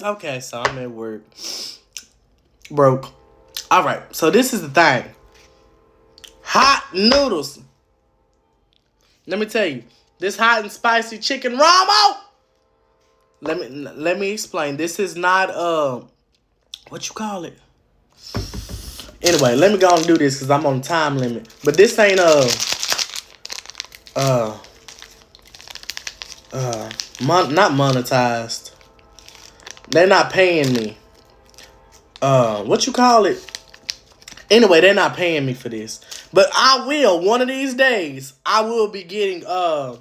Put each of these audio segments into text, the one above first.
Okay, so I'm at work. Broke. Alright, so this is the thing. Hot noodles. Let me tell you. This hot and spicy chicken ramen. Let me explain. This is not what you call it? Anyway, let me go and do this because I'm on time limit. But this ain't not monetized. They're not paying me. What you call it? Anyway, they're not paying me for this. But I will, one of these days, I will be getting a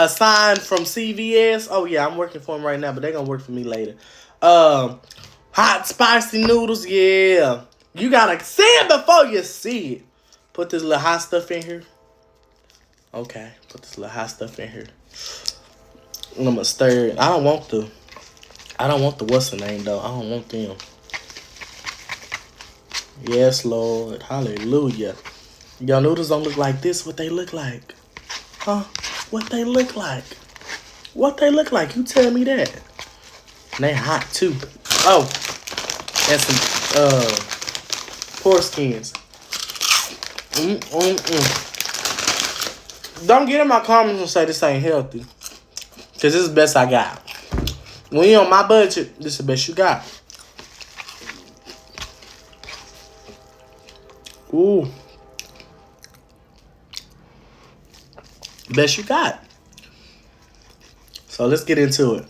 sign from CVS. Oh yeah, I'm working for them right now, but they're gonna work for me later. Hot spicy noodles, yeah. You gotta see it before you see it. Put this little hot stuff in here. Okay, put this little hot stuff in here. And I'm gonna stir it. I don't want the what's the name though. I don't want them. Yes, Lord. Hallelujah. Your noodles don't look like this. What they look like? Huh? What they look like? What they look like? You tell me that. And they hot too. Oh. And some pork skins. Don't get in my comments and say this ain't healthy. Cause this is the best I got. When you on my budget, this is the best you got. Ooh. Best you got. So let's get into it.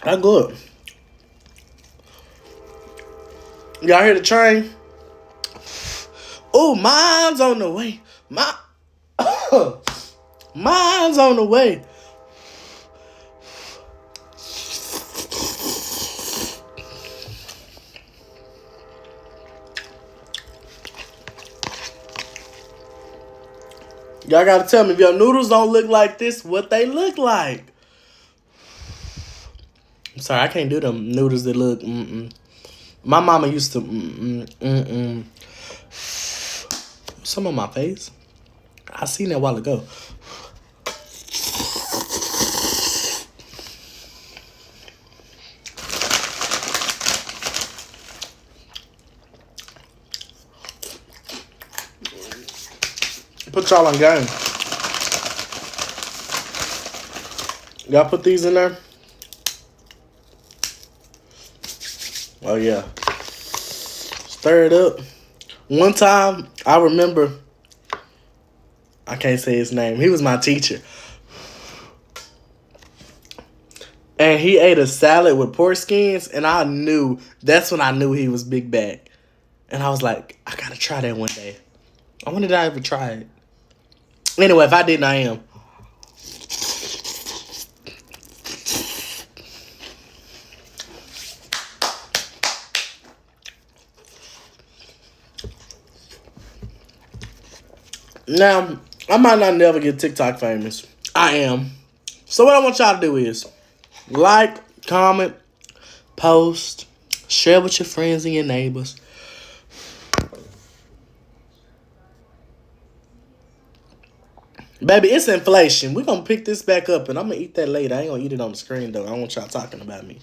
That's good. Y'all hear the train? Oh, mine's on the way. Mine's on the way. Y'all gotta tell me if your noodles don't look like this, what they look like. I'm sorry, I can't do them noodles that look My mama used to some on my face. I seen that a while ago. Put y'all on game. Y'all put these in there? Oh yeah. Stir it up. One time, I remember, I can't say his name. He was my teacher. And he ate a salad with pork skins, and that's when I knew he was big bag. And I was like, I gotta try that one day. I wonder did I ever try it. Anyway, if I didn't, I am. Now, I might not never get TikTok famous. I am. So what I want y'all to do is like, comment, post, share with your friends and your neighbors. Baby, it's inflation. We're going to pick this back up, and I'm going to eat that later. I ain't going to eat it on the screen, though. I don't want y'all talking about me.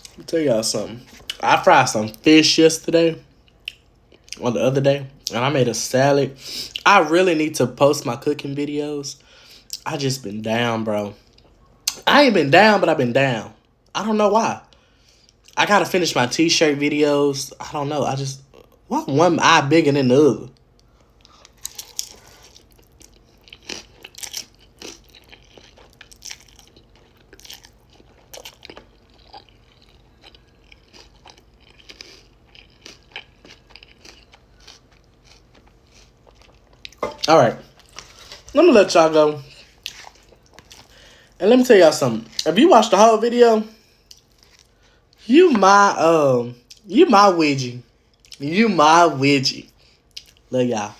Let me tell y'all something. I fried some fish yesterday, or the other day, and I made a salad. I really need to post my cooking videos. I just been down, bro. I ain't been down, but I've been down. I don't know why. I gotta finish my t-shirt videos. I don't know. Why one eye bigger than the other? All right. Let me let y'all go. And let me tell y'all something. If you watch the whole video, you my Ouija. You my widget. Love y'all.